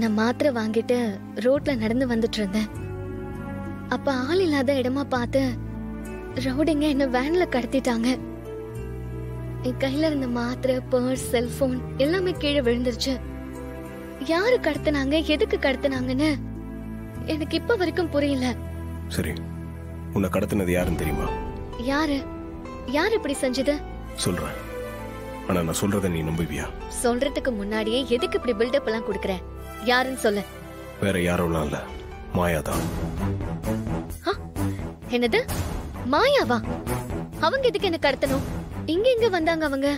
நான் மாத்திரை வாங்கிட்டு ரோட்ல நடந்து வந்துட்டு இருந்தேன். அப்ப ஆள் இல்லாத இடமா பார்த்து ரவுடிங்க என்ன வேன்ல கடத்திட்டாங்க. என் கையில இருந்த மாத்திரை, பர்ஸ், செல்போன் எல்லாமே கீழே விழுந்துருச்சு. யாரு கடத்தினாங்க, எதுக்கு கடத்தினாங்கன்னு எனக்கு இப்ப வரைக்கும் புரியல. சரி, உன்னை கடத்தினது யாருன்னு தெரியுமா? யாரு இப்படி செஞ்சது? சொல்றேன், ஆனா நான் சொல்றத நீ நம்புவியா? சொல்றதுக்கு முன்னாடியே எதுக்கு இப்படி பில்டப் எல்லாம் குடுக்கற? யாருன்னு சொல்லு. வேற யாரும் இல்ல, மாயாதான். என்னது, மாயாவா? அவங்க எதுக்கு என்ன கடத்தணும்? இங்க எங்க வந்தாங்க அவங்க?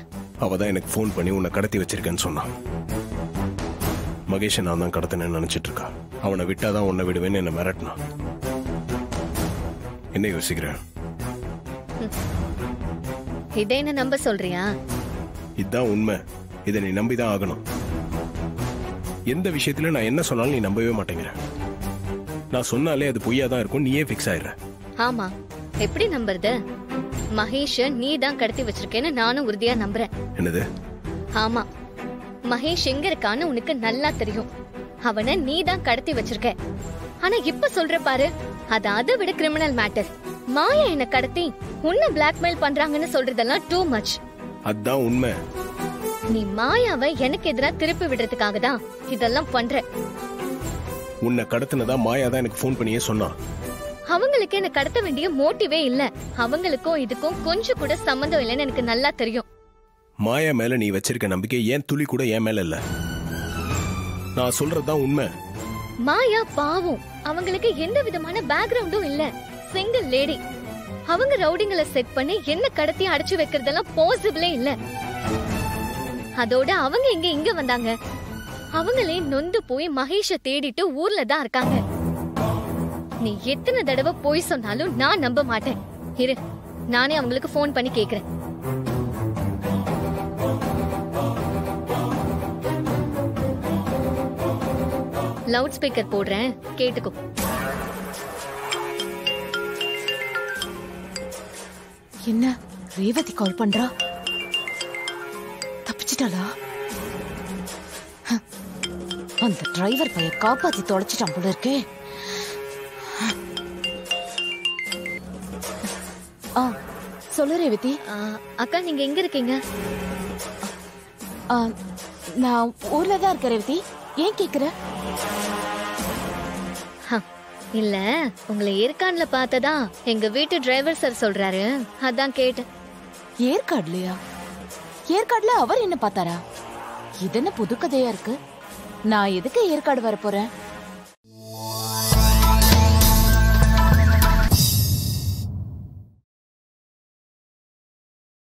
அவதான் எனக்கு போன் பண்ணி உன்னை கடத்தி வச்சிருக்கேன்னு சொன்னான். மகேஷ் நான் தான் கடத்தினேன்னு நினைச்சிட்டு இருக்கா. அவனை விட்டாதான் உன்னை விடுவேன்னு என்ன மிரட்டினான். என்ன யோசிக்கிறேன்? இதை என்ன நம்ப சொல்றியா? இதுதான் உண்மை, இதை நீ நம்பிதான் ஆகணும். எந்த விஷயத்துல நான் என்ன சொன்னாலும் நீ நம்பவே மாட்டேங்கிற. நான் சொன்னாலே அது பொய்யாதான் இருக்கும், நீயே பிக்ஸ் ஆயிடுற. ஆமா, எப்படி நம்புறது? மகேஷ் நீ தான் கடத்தி வச்சிருக்கேன்னு நானும் உறுதியா நம்புறேன். என்னது? ஆமா, மகேஷ் எங்க இருக்கான்னு உனக்கு நல்லா தெரியும். அவனை நீ தான் கடத்தி வச்சிருக்க. ஆனா இப்ப சொல்ற பாரு, அது அதை விட கிரிமினல் மேட்டர். மாயா என்ன கடத்தி உன்னை பிளாக்மெயில் பண்றாங்கன்னு சொல்றதெல்லாம் டூ மச். அதான் உண்மை. நீ மாயாவை எனக்கு எதிரா திருப்பி விடுறதுக்காக தான் இதெல்லாம் பண்ற. உன்னை கடத்தினதா மாயா தான் எனக்கு போன் பண்ணியே சொன்னான். அவங்களுக்கு என்ன கடத்த வேண்டிய மோட்டிவே இல்ல. அவங்களுக்கும் இதுக்கும் கொஞ்சம் கூட சம்பந்தம் இல்லைன்னு எனக்கு நல்லா தெரியும். மாயா மேல நீ வச்சிருக்க நம்பிக்கை ஏன் துளி கூட என் மேல இல்ல. நான் சொல்றதுதான் உண்மை. மாயா பாவம், அவங்களுக்கு எந்த விதமான பேக்ரவுண்டும் இல்ல. Single lady. அவங்க ரவுடிங்களை செட் பண்ணி என்ன கடத்தி அடைச்சு வைக்கிறதெல்லாம் பாசிபிளே இல்ல. அதோட அவங்க இங்க வந்தாங்க. அவங்களே நொந்து போய் மகேஷ தேடிட்டு ஊர்ல தான் இருக்காங்க. நீ எத்தனை தடவை போய் சொன்னாலும் நான் நம்ப மாட்டேன். இரு, நானே அவங்களுக்கு போன் பண்ணி கேக்குறேன். லவுட் ஸ்பீக்கர் போடுறேன், கேட்டுக்கோ. என்ன ரேவதி கால் பண்றா? தப்பிச்சிட்டாளா? அந்த டிரைவர் பைய காப்பாத்தி தொலைச்சிட்டான் போல இருக்கே. சொல்லு ரேவதி. அக்கா, நீங்க எங்க இருக்கீங்க? நான் ஊர்ல தான் இருக்கேன் ரேவதி. ஏன் கேக்குற? இல்ல, உங்களை ஏற்காடுல பார்த்ததா எங்க வீட்டு டிரைவர் சார் சொல்றாரு, அதான் கேட்டேன். ஏற்காடுலயா? ஏற்காடுல அவர் என்ன பார்த்தாரா? இது என்ன புது கதையா இருக்கு? நான் எதுக்கு ஏற்காடு வர போறேன்?